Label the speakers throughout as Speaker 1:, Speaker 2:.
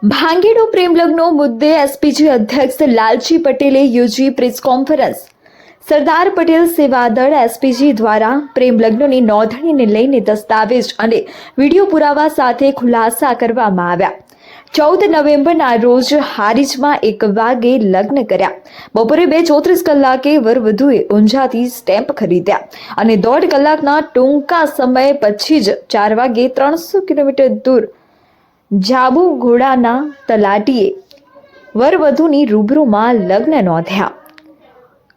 Speaker 1: ભાંગેડુ પ્રેમલગ્નો મુદ્દે એસપીજી અધ્યક્ષ લાલજી પટેલે યોજી પ્રેસ કોન્ફરન્સ. સરદાર પટેલ સેવાદળ એસપીજી દ્વારા પ્રેમલગ્નની નોંધણીને લઈને દસ્તાવેજ અને વિડીયો પુરાવા સાથે ખુલાસા કરવામાં આવ્યા. 14 નવેમ્બરના રોજ હારીજમાં 1 વાગે લગ્ન કર્યા. બપોરે 2:34 કલાકે વરવધુએ ઊંઝાથી સ્ટેમ્પ ખરીદ્યા અને 1.5 કલાકના ટૂંકા સમય પછી જ 4 વાગે 300 કિલોમીટર દૂર જાબુઘોડાના તલાટીએ વરવધુની રૂબરૂમાં લગ્ન નોંધ્યા.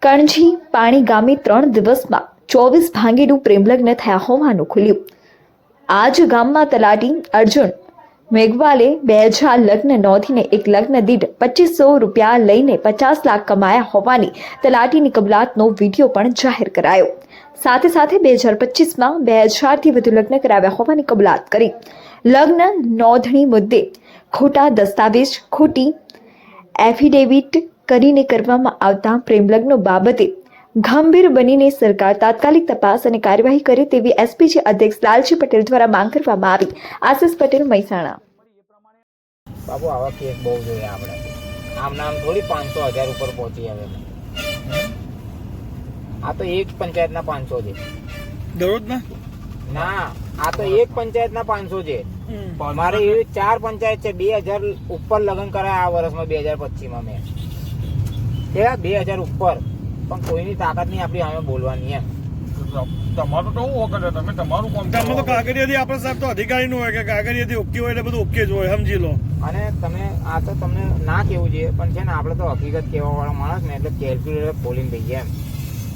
Speaker 1: કણજી પાણી ગામે 3 દિવસમાં 24 ભાંગેડુ પ્રેમલગ્ન થયા હોવાનું ખુલ્યું. આજ ગામમાં તલાટી અર્જુન મેઘવાલે 2000 લગ્ન નોંધીને એક લગ્ન દીઠ 2500 રૂપિયા લઈને 50 લાખ કમાયા હોવાની તલાટીની કબૂલાતનો વિડીયો પણ જાહેર કરાયો. સાથે સાથે 2025માં 2000થી વધુ લગ્ન કરાવ્યા હોવાની કબૂલાત કરી. લગ્ન નોંધણી મુદ્દે ખોટા દસ્તાવેજ, ખોટી એફિડેવિટ કરીને કરવામાં આવતા પ્રેમલગ્નો બાબતે ગંભીર બનીને સરકાર તાત્કાલિક તપાસ અને કાર્યવાહી કરે તેવી એસપીજી અધ્યક્ષ લાલજી પટેલ દ્વારા માંગ કરવામાં આવી. આશિષ પટેલ, મહેસાણા.
Speaker 2: બાબુ આવા કેસ બહુ જોઈએ આપણે. આમ નામ થોડી 500,000 ઉપર પહોંચી આવે. આ તો એક પંચાયતના 500 છે
Speaker 3: દરરોજ
Speaker 2: ના, આ તો એક પંચાયતના 500 છે. મારે એવી 4 પંચાયત છે. 2000 ઉપર લગ્ન કરાયા આ વર્ષમાં 2025માં મેં. કેવા 2000 ઉપર, પણ કોઈની તાકાત નહીં આપણી સામે બોલવાની. એમ
Speaker 3: તમારું તો હું વખત તમે તમારું કામ તમે તો કાગળિયાથી આપણે સાહેબ તો અધિકારી નું હોય કે કાગળિયાથી ઓકે હોય એટલે બધું ઓકે જ હોય, સમજી લો.
Speaker 2: અને તમે આ તો તમને ના કેવું જોઈએ, પણ છે ને આપણે તો હકીકત કહેવા વાળા માણસ ને એટલે કેલ્ક્યુલેટર ખોલીને દઈએ. એમ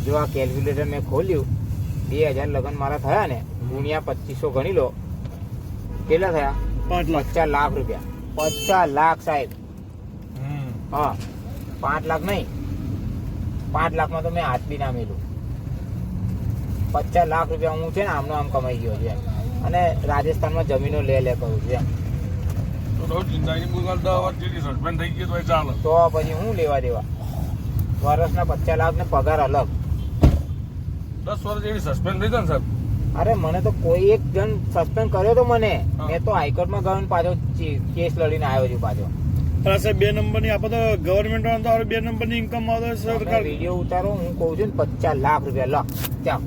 Speaker 2: જો આ કેલ્ક્યુલેટર મેં ખોલ્યું, 2000 લગ્ન મારા થયા ને ગુણ્યા 2500 ગણી લો, કેટલા થયા? 50 લાખ રૂપિયા. 50 લાખ સાહેબ. હા, 5 લાખ નહીં, 5 લાખમાં તો મેં હાથ બી ના મેલું. 50 લાખ રૂપિયા હું છે ને આમનો આમ કમાઈ ગયો છે. અને રાજસ્થાનમાં જમીનો લે કરું છું. તો પછી હું લેવા દેવા? વર્ષના 50 લાખ ને પગાર અલગ.
Speaker 3: 10 વર્ષ એવી સસ્પેન્ડ થઈ જાય ને સાહેબ.
Speaker 2: અરે મને તો કોઈ એક જણ સસ્પેન્ડ કર્યો તો મને. મેં તો હાઈકોર્ટમાં ગયો ને પાછો કેસ લડીને આવ્યો છું પાછો.
Speaker 3: પણ સાહેબ 2 નંબરની આપણે તો ગવર્મેન્ટ વાળા તો 2 નંબરની ઇન્કમ આવે સરકાર.
Speaker 2: વિડીયો ઉતારો, હું કહું છું ને 50 લાખ રૂપિયા લો ચાલ.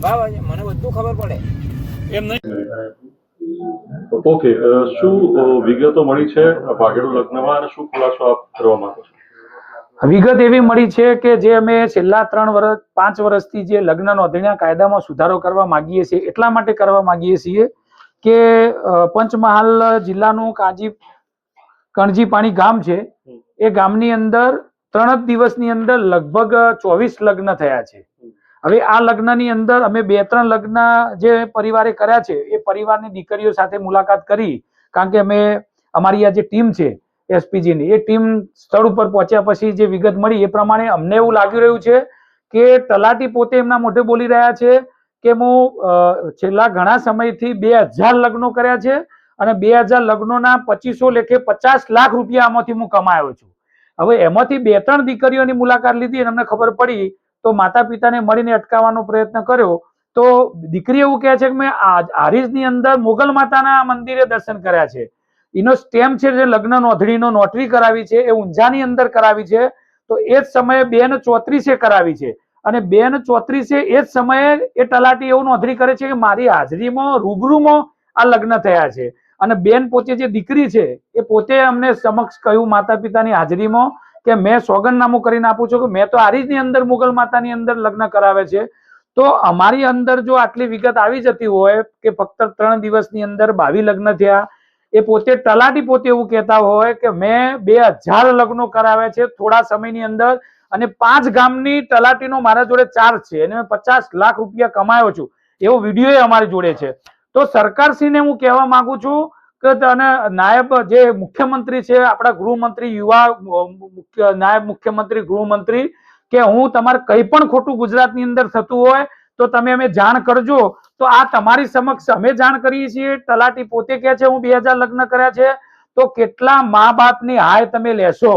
Speaker 2: બરાબર છે, મને બધું ખબર પડે
Speaker 3: એમ નહીં.
Speaker 4: ઓકે, શું વિગતો મળી છે ભાગેડુ લગ્નમાં અને શું ખુલાસો આપ કરવા માંગો છો?
Speaker 5: વિગત એવી મળી છે કે જે અમે છેલ્લા 5 વર્ષથી જે લગ્ન નોંધણીના કાયદામાં સુધારો કરવા માંગીએ છીએ, એટલા માટે કરવા માંગીએ છીએ કે પંચમહાલ જિલ્લાનું કણજી પાણી ગામ છે. એ ગામની અંદર 3 જ દિવસની અંદર લગભગ 24 લગ્ન થયા છે. હવે આ લગ્નની અંદર અમે 2-3 લગ્ન જે પરિવારે કર્યા છે એ પરિવારની દીકરીઓ સાથે મુલાકાત કરી, કારણ કે અમે અમારી આ જે ટીમ છે એસપીજીની, એ ટીમ સ્થળ ઉપર પહોંચ્યા પછી જે વિગત મળી એ પ્રમાણે અમને એવું લાગી રહ્યું છે કે તલાટી પોતે એમના મોઢે બોલી રહ્યા છે કે હું છેલ્લા ઘણા સમયથી 2000 લગ્નો કર્યા છે અને 2000 લગ્નોના 2500 લેખે 50 લાખ રૂપિયા આમાંથી હું કમાયો છું. હવે એમાંથી 2-3 દીકરીઓની મુલાકાત લીધી અને અમને ખબર પડી તો માતા પિતાને મળીને અટકાવવાનો પ્રયત્ન કર્યો. તો દીકરી એવું કહે છે કે મેં હારીજની અંદર મોગલ માતાના મંદિરે દર્શન કર્યા છે. એનો સ્ટેમ્પ છે જે લગ્ન નોંધણીનો નોટરી કરાવી છે એ ઊંઝાની અંદર કરાવી છે. તો એ જ સમયે 2:34 કરાવી છે અને 2:34 એ જ સમયે એ તલાટી એવું નોંધણી કરે છે કે મારી હાજરીમાં રૂબરૂમાં આ લગ્ન થયા છે. અને બેન પોતે જે દીકરી છે એ પોતે અમને સમક્ષ કહ્યું માતા પિતાની હાજરીમાં કે મેં સોગંદનામું કરીને આપું છું કે મેં તો હારીજની અંદર મુગલ માતાની અંદર લગ્ન કરાવે છે. તો અમારી અંદર જો આટલી વિગત આવી જતી હોય કે ફક્ત 3 દિવસની અંદર 22 લગ્ન થયા, એ પોતે તલાટી પોતે એવું કહેતા હોય કે મેં 2000 લગ્નો કરાવ્યા છે થોડા સમયની અંદર અને 5 ગામની તલાટીનો મારા જોડે ચાર્જ છે અને મેં 50 લાખ રૂપિયા કમાયો છું, એવો વિડીયો અમારી જોડે છે. તો સરકારશ્રીને હું કહેવા માંગુ છું કે નાયબ જે મુખ્યમંત્રી છે આપણા ગૃહમંત્રી, નાયબ મુખ્યમંત્રી, ગૃહમંત્રી, કે હું તમારે કંઈ પણ ખોટું ગુજરાતની અંદર થતું હોય તો તમે અમે જાણ કરજો. તો આ તમારી સમક્ષ અમે જાણ કરીએ છીએ. તલાટી પોતે કહે છે હું 2000 લગ્ન કર્યા છે. તો કેટલા મા બાપની હાય તમે લેશો?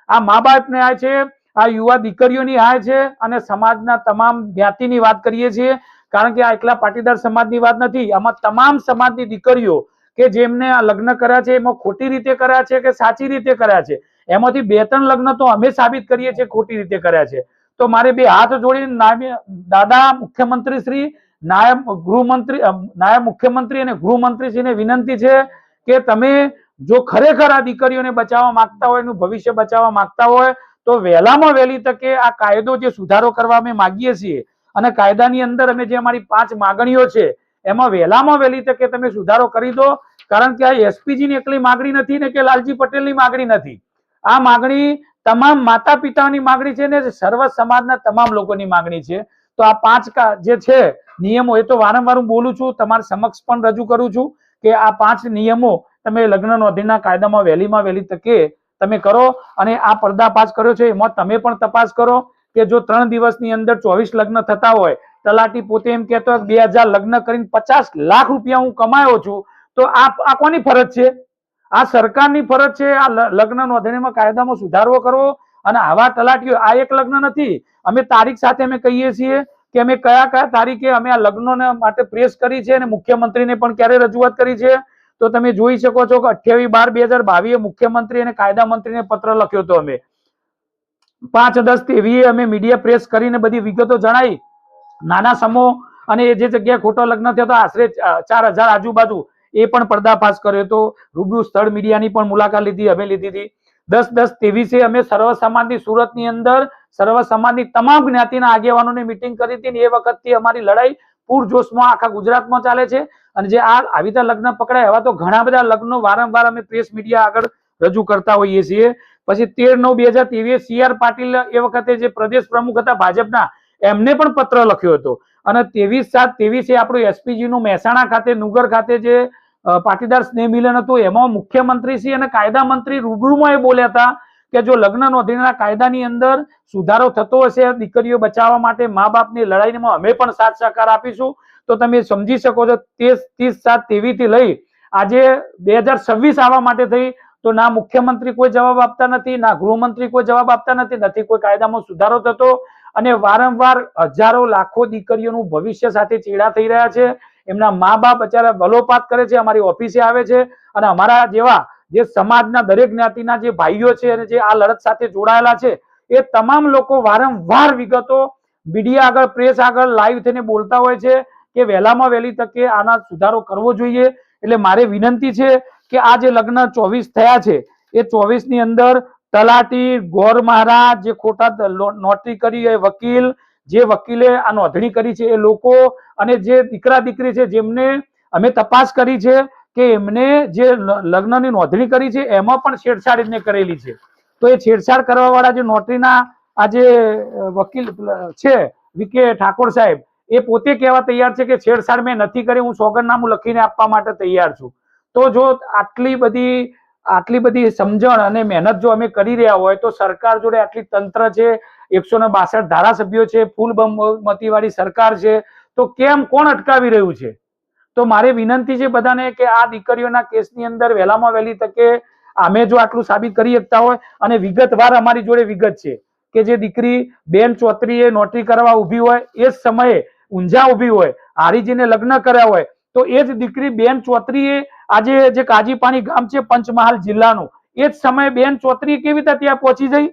Speaker 5: આ મા બાપની હાય છે, આ યુવા દીકરીઓની હાય છે અને સમાજના તમામ જ્ઞાતિની વાત કરીએ છીએ, કારણ કે આ એકલા પાટીદાર સમાજની વાત નથી, આમાં તમામ સમાજની દીકરીઓ કે જેમને આ લગ્ન કર્યા છે એમાં ખોટી રીતે કર્યા છે કે સાચી રીતે કર્યા છે. એમાંથી 2-3 લગ્ન તો અમે સાબિત કરીએ છીએ ખોટી રીતે કર્યા છે. તો મારે બે હાથ જોડીને દાદા મુખ્યમંત્રી શ્રી, નાયબ મુખ્યમંત્રી અને ગૃહમંત્રીશ્રીને વિનંતી છે કે તમે જો ખરેખર આ દીકરીઓને બચાવવા માંગતા હોય, એનું ભવિષ્ય બચાવવા માંગતા હોય તો વહેલામાં વહેલી તકે આ કાયદો જે સુધારો કરવા અમે માગીએ છીએ અને કાયદાની અંદર અમે જે અમારી 5 માગણીઓ છે એમાં વહેલામાં વહેલી તકે તમે સુધારો કરી દો. કારણ કે આ એસપીજી ની એકલી માગણી નથી ને કે લાલજી પટેલની માગણી નથી. આ માગણી તમામ માતા પિતાની માગણી છે ને સર્વ સમાજના તમામ લોકોની માગણી છે. તો આ 5 જે છે નિયમો, એ તો વારંવાર હું બોલું છું, તમારા સમક્ષ પણ રજૂ કરું છું કે આ 5 નિયમો તમે લગ્ન નોંધણીના કાયદામાં વહેલી તકે તમે કરો. અને આ પર્દાફાશ કર્યો છે એમાં તમે પણ તપાસ કરો કે જો 3 દિવસની અંદર 24 લગ્ન થતા હોય, તલાટી પોતે એમ કહેતો હોય 2000 લગ્ન કરીને 50 લાખ રૂપિયા હું કમાયો છું, તો આ કોની ફરજ છે? આ સરકારની ફરજ છે આ લગ્ન નોંધણીમાં કાયદામાં સુધારો કરવો. અને આવા તલાટીઓ, આ એક લગ્ન નથી, અમે તારીખ સાથે અમે કહીએ છીએ કે અમે કયા તારીખે અમે આ લગ્નોને માટે પ્રેસ કરી છે અને મુખ્યમંત્રીને પણ ક્યારે રજૂઆત કરી છે. તો તમે જોઈ શકો છો કે 28/12/2022 મુખ્યમંત્રી અને કાયદા મંત્રીને પત્ર લખ્યો હતો. અમે 5-10 અમે મીડિયા પ્રેસ કરીને બધી વિગતો જણાવી. નાના સમૂહ અને એ જે જગ્યાએ ખોટો લગ્ન થયો હતો આશરે 4000 આજુબાજુ, એ પણ પર્દાફાશ કર્યો હતો. રૂબરૂ સ્થળ મીડિયાની પણ મુલાકાત લીધી, અમે લીધી હતી. 10-10-23 અમે સર્વ સમાજની સુરતની અંદર સર્વ સમાજની તમામ જ્ઞાતિના આગેવાનોને મિટિંગ કરી હતી. એ વખતથી અમારી લડાઈ પૂરજોશમાં આખા ગુજરાતમાં ચાલે છે. અને જે આવી રીતે લગ્ન પકડાય એવા તો ઘણા બધા લગ્નો વારંવાર અમે પ્રેસ મીડિયા આગળ રજૂ કરતા હોઈએ છીએ. પછી 13/9/2023 CR પાટીલ એ વખતે જે પ્રદેશ પ્રમુખ હતા ભાજપના, એમને પણ પત્ર લખ્યો હતો. અને 23/7/23 આપણું એસપીજી નું મહેસાણા ખાતે નુગર ખાતે જે પાટીદાર સ્નેહ મિલન હતું, એમાં મુખ્યમંત્રી શ્રી અને કાયદા મંત્રી રૂબરૂમાં એ બોલ્યા હતા કે જો લગ્ન નોંધણીના કાયદાની અંદર સુધારો થતો હશે દીકરીઓ બચાવવા માટે, મા બાપની લડાઈમાં અમે પણ સાથ સહકાર આપીશું. તો તમે સમજી શકો છો 30/7/23 થી લઈ આજે 2026 આવવા માટે થઈ તો ના મુખ્યમંત્રી કોઈ જવાબ આપતા નથી, ના ગૃહમંત્રી કોઈ જવાબ આપતા નથી કોઈ કાયદામાં સુધારો થતો. અને વારંવાર હજારો લાખો દીકરીઓનું ભવિષ્ય સાથે ચેડા થઈ રહ્યા છે. એમના મા બાપ અત્યારે વલોપાત કરે છે, અમારી ઓફિસે આવે છે. અને અમારા જેવા જે સમાજના દરેક જ્ઞાતિના જે ભાઈઓ છે અને જે આ લડત સાથે જોડાયેલા છે, એ તમામ લોકો વારંવાર વિગતો મીડિયા આગળ, પ્રેસ આગળ લાઈવ થઈને બોલતા હોય છે કે વહેલામાં વહેલી તકે આના સુધારો કરવો જોઈએ. એટલે મારે વિનંતી છે કે આ જે લગ્ન 24 થયા છે એ 24 ની અંદર તલાટી, ગોર મહારાજ, જે ખોટા નોટરી કરી એ વકીલ, જે વકીલે આ નોંધણી કરી છે એ લોકો, અને જે દીકરા દીકરી છે જેમને અમે તપાસ કરી છે કે એમને જે લગ્નની નોંધણી કરી છે એમાં પણ છેડછાડ એમને કરેલી છે. તો એ છેડછાડ કરવા વાળા જે નોટરીના આ જે વકીલ છે VK ઠાકોર સાહેબ, એ પોતે કહેવા તૈયાર છે કે છેડછાડ મેં નથી કરી, હું સોગંદનામું લખીને આપવા માટે તૈયાર છું. તો જો આટલી બધી સમજણ અને મહેનત જો અમે કરી રહ્યા હોય તો સરકાર જોડે આટલી તંત્ર છે, 162 ધારાસભ્યો છે, ફૂલ બહુમતી વાળી સરકાર છે, તો કેમ કોણ અટકાવી રહ્યું છે? તો મારે વિનંતી છે બધાને કે આ દીકરીઓના કેસની અંદર વહેલામાં વહેલી તકે અમે જો આટલું સાબિત કરી શકતા હોય, અને વિગતવાર અમારી જોડે વિગત છે કે જે દીકરી બેન ચોત્રીએ નોટરી કરવા ઉભી હોય એ જ સમયે ઊંઝા ઉભી હોય, હારીજીને લગ્ન કર્યા હોય, તો એ જ દીકરી બેન ચોત્રીએ આજે જે કાજીપાણી ગામ છે પંચમહાલ જિલ્લાનું, એ જ સમયે બેન ચોત્રી કેવી રીતે ત્યાં પહોંચી જઈ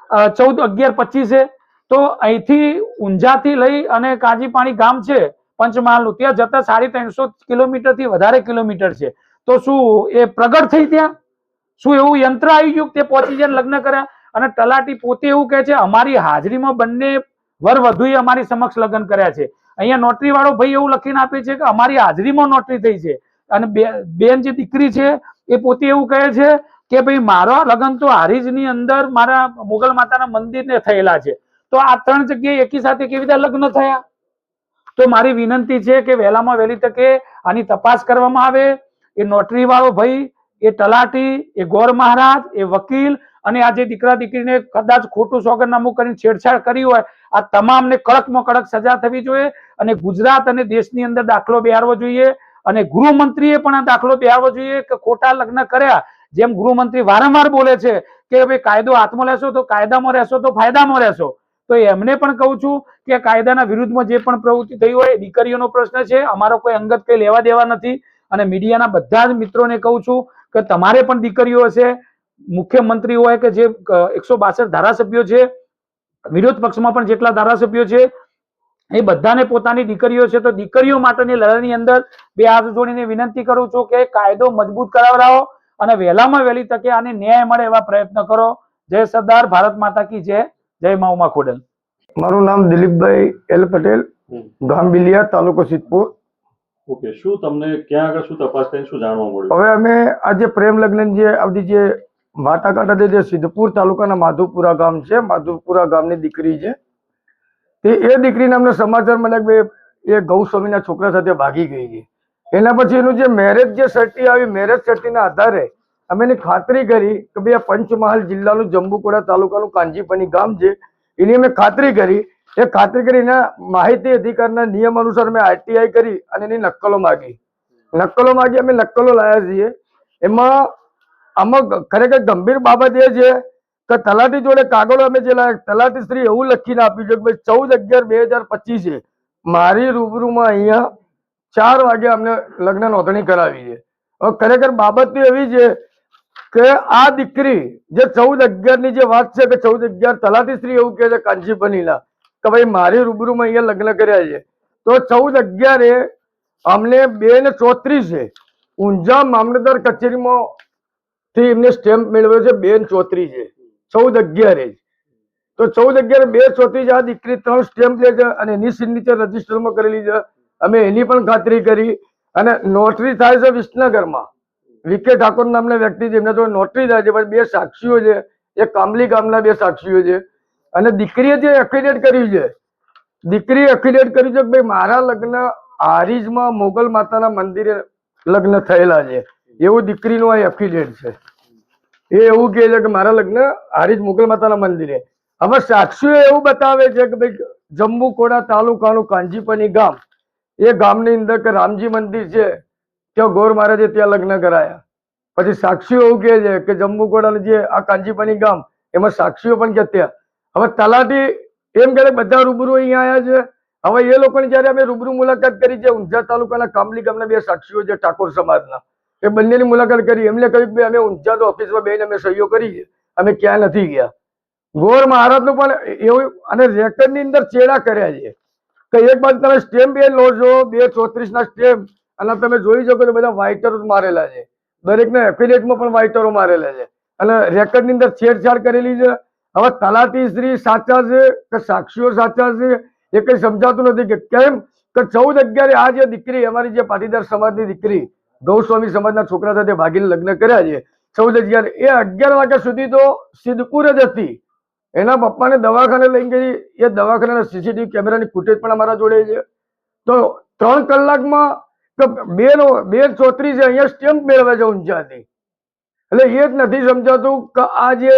Speaker 5: 14/11/25? તો અહીંથી ઊંઝાથી લઈ અને કાજીપાણી ગામ છે પંચમહાલનું, ત્યાં જતા 350 કિલોમીટરથી વધારે કિલોમીટર છે. તો શું એ પ્રગટ થઈ ત્યાં? શું એવું યંત્ર આવી ગયું તે પહોંચી જાય લગ્ન કર્યા? અને તલાટી પોતે એવું કહે છે અમારી હાજરીમાં બંને વર વધુએ અમારી સમક્ષ લગ્ન કર્યા છે. અહીંયા નોટરી વાળો ભાઈ એવું લખીને આપે છે કે અમારી હાજરીમાં નોટરી થઈ છે. અને બેન જે દીકરી છે એ પોતે એવું કહે છે કે ભાઈ મારા લગ્ન તો હારીજની અંદર મારા મોગલ માતાના મંદિરને થયેલા છે. તો આ 3 જગ્યાએ એકી સાથે કેવી રીતે લગ્ન થયા? તો મારી વિનંતી છે કે વહેલામાં વહેલી તકે આની તપાસ કરવામાં આવે. એ નોટરી વાળો ભાઈ, એ તલાટી, એ ગોર મહારાજ, એ વકીલ, અને આ જે દીકરા દીકરીને કદાચ ખોટું સોગંદનામું કરીને છેડછાડ કરી હોય, આ તમામને કડકમાં કડક સજા થવી જોઈએ. અને ગુજરાત અને દેશની અંદર દાખલો બેહારવો જોઈએ. અને ગૃહમંત્રીએ પણ આ દાખલો બેહારવો જોઈએ કે ખોટા લગ્ન કર્યા, જેમ ગૃહમંત્રી વારંવાર બોલે છે કે ભાઈ કાયદો હાથમાં લેશો તો કાયદામાં રહેશો તો ફાયદામાં રહેશો. તો એમને પણ કહું છું કે કાયદાના વિરુદ્ધમાં જે પણ પ્રવૃત્તિ થઈ હોય, દીકરીઓનો પ્રશ્ન છે, અમારો કોઈ અંગત કઈ લેવા દેવા નથી. અને મીડિયાના બધા જ મિત્રોને કહું છું કે તમારે પણ દીકરીઓ હશે, મુખ્યમંત્રી હોય કે જે 162 ધારાસભ્યો છે, વિરોધ પક્ષમાં પણ જેટલા ધારાસભ્યો છે, એ બધાને પોતાની દીકરીઓ છે, તો દીકરીઓ માટેની લડાઈની અંદર બે હાથ જોડીને વિનંતી કરું છું કે કાયદો મજબૂત કરાવડાવો અને વહેલામાં વહેલી તકે આને ન્યાય મળે એવા પ્રયત્ન કરો. જય સરદાર, ભારત માતા કી જય. જય મા ઉમા ખોડલ.
Speaker 6: મારું નામ દિલીપભાઈ એલ પટેલ, ગામ બિલિયા, તાલુકો સિદ્ધપુર.
Speaker 4: ઓકે, શું તમને ક્યાં આગળ શું તપાસ થઈ, શું જાણવા મળ્યું?
Speaker 6: હવે અમે આજે પ્રેમ લગ્ન જે આવતી જે વાટાઘાટા જે સિદ્ધપુર તાલુકાના માધુપુરા ગામ છે, માધુપુરા ગામની દીકરી છે, તે એ દીકરીને અમને સમાચાર મળ્યા કે એ ગૌસ્વામીના છોકરા સાથે ભાગી ગઈ છે. એના પછી એનું જે મેરેજ જે સર્ટી આવી, મેરેજ સર્ટીના આધારે અમે એની ખાતરી કરી કે ભાઈ આ પંચમહાલ જિલ્લાનું જંબુકોડા તાલુકાનું કાંજીપની ગામ છે, એની અમે ખાતરી કરી. એ ખાતરી કરીને માહિતી અધિકારના નિયમ અનુસાર અમે આરટીઆઈ કરી અને એની નકલો માગી. અમે નકલો લાયા છીએ. એમાં આમાં ખરેખર ગંભીર બાબત એ છે કે તલાટી જોડે કાગળો અમે જે લાયા, તલાટી શ્રી એવું લખીને આપ્યું છે કે ભાઈ 14/11/2025 મારી રૂબરૂમાં અહીંયા 4 વાગે અમને લગ્ન નોંધણી કરાવી છે. હવે ખરેખર બાબત તો એવી છે કે આ દીકરી જે 14/11 ની જે વાત છે કે 14/11 તલાટી શ્રી એવું કહે છે કાંજીપનીના કે ભાઈ મારી રૂબરૂમાં અહીંયા લગ્ન કર્યા છે, તો 14/11 અમને 2:34 ઊંઝા મામલતદાર કચેરીમાં થી એમને સ્ટેમ્પ મેળવ્યો છે. 2:34 છે 14/11. તો 14/11 2:34 આ દીકરી 3 સ્ટેમ્પ લે છે અને એની સિગ્નેચર રજીસ્ટરમાં કરેલી છે. અમે એની પણ ખાતરી કરી અને નોટરી થાય છે વિસનગરમાં. વિકે ઠાકોર નામના વ્યક્તિ છે, એમના જોડે નોટરી થાય છે, પણ 2 સાક્ષીઓ છે, એ કામલી ગામના 2 સાક્ષીઓ છે. અને દીકરીએ જે એફિડેટ કર્યું છે, દીકરીએ એફિડેટ કર્યું છે કે ભાઈ મારા લગ્ન હારીજમાં મોગલ માતાના મંદિરે લગ્ન થયેલા છે, એવું દીકરીનું આ એફિડેટ છે. એ એવું કહે છે કે મારા લગ્ન હારીજ મોગલ માતાના મંદિરે. હવે સાક્ષીઓ એવું બતાવે છે કે ભાઈ જંબુકોડા તાલુકાનું કાંજીપની ગામ, એ ગામની અંદર કે રામજી મંદિર છે, ત્યાં ગોર મહારાજે ત્યાં લગ્ન કરાયા. પછી સાક્ષીઓ એવું કહે છે કે જંબુકોડાનું જે આ કાંજીપની ગામ, એમાં સાક્ષીઓ પણ કે ત્યાં. હવે તલાટી એમ કે બધા રૂબરૂ અહીંયા આવ્યા છે. હવે એ લોકોની જયારે અમે રૂબરૂ મુલાકાત કરી છે, ઊંઝા તાલુકાના કામલી ગામના 2 સાક્ષીઓ છે ઠાકોર સમાજના, એ બંનેની મુલાકાત કરી. એમને કહ્યું કે અમે ઊંઝા તો ઓફિસમાં બેહીને અમે સહીઓ કરી છે, અમે ક્યાં નથી ગયા. ગોર મહારાજનું પણ એવું અને રેકર્ડની અંદર ચેડા કર્યા છે કે એક બાજુ તમે સ્ટેમ્પ એ લો છો 2:34 સ્ટેમ્પ, અને તમે જોઈ શકો તો બધા વાઇટરો મારેલા છે, દરેકના એફિડેટમાં પણ વાઇટરો મારેલા છે અને રેકર્ડની અંદર છેડછાડ કરેલી છે. હવે તલાટી શ્રી સાચા છે કે સાક્ષીઓ સાચા છે એ કઈ સમજાતું નથી કે કેમ કે 14/11 આ જે દીકરી અમારી જે પાટીદાર સમાજની દીકરી ગૌસ્વામી સમાજના છોકરા સાથે ભાગીને લગ્ન કર્યા છે 14/11 એ 11 વાગ્યા સુધી તો સિદ્ધપુર જ હતી. એના પપ્પાને દવાખાને લઈ ગઈ. એ દવાખાનાના સીસીટીવી કેમેરાની ફૂટેજ પણ અમારા જોડે છે. તો 3 કલાકમાં 2:34 અહીંયા સ્ટેમ્પ મેળવે છે ઊંઝાથી. એટલે એ જ નથી સમજાતું કે આ જે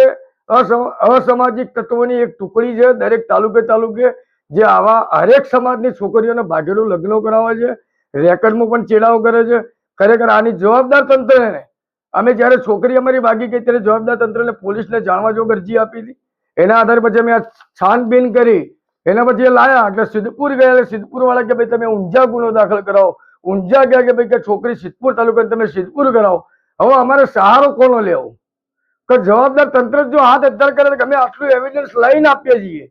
Speaker 6: અસામાજિક તત્વોની એક ટુકડી છે દરેક તાલુકે જે આવા હરેક સમાજની છોકરીઓને ભાગેલું લગ્નો કરાવે છે, રેકર્ડમાં પણ ચેડાઓ કરે છે. ખરેખર આની જવાબદાર તંત્રને અમે જયારે છોકરી અમારી ભાગી ગઈ ત્યારે જવાબદાર તંત્રને પોલીસને જાણવા જો અરજી આપી હતી. એના આધારે પછી અમે આ છાનબીન કરી, એના પછી એ લાયા એટલે સિદ્ધપુર ગયા. સિદ્ધપુર વાળા કે ભાઈ તમે ઊંઝા ગુનો દાખલ કરાવો. ઊંઝા ગયા કે ભાઈ કે છોકરી સિદ્ધપુર તાલુકા તમે સિદ્ધપુર કરાવો. હવે અમારે સહારો કોનો લેવો કે જવાબદાર તંત્ર જો હાથ અદ્ધાર કરે કે અમે આટલું એવિડન્સ લઈને આપીએ છીએ.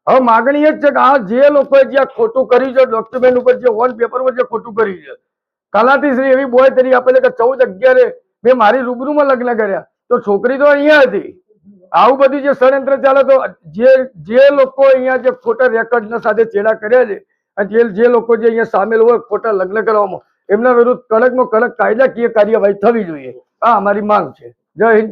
Speaker 6: હવે માગણી એ જ છે કે આ જે લોકોએ જે ખોટું કર્યું છે, ડોક્યુમેન્ટ ઉપર જે ઓન પેપર પર જે ખોટું કર્યું છે, તલાટી શ્રી એવી બોય તરી આપે છે કે 14/11 મેં મારી રૂબરૂમાં લગ્ન કર્યા, તો છોકરી તો અહીંયા હતી. આવું બધું જે ષડયંત્ર ચાલે તો જે લોકો અહીંયા જે ખોટા રેકર્ડ સાથે ચેડા કર્યા છે અને જે લોકો જે અહીંયા સામેલ હોય ખોટા લગ્ન કરવામાં, એમના વિરુદ્ધ કડકમાં કડક કાયદાકીય કાર્યવાહી થવી જોઈએ. આ અમારી માંગ છે. જય હિન્દ.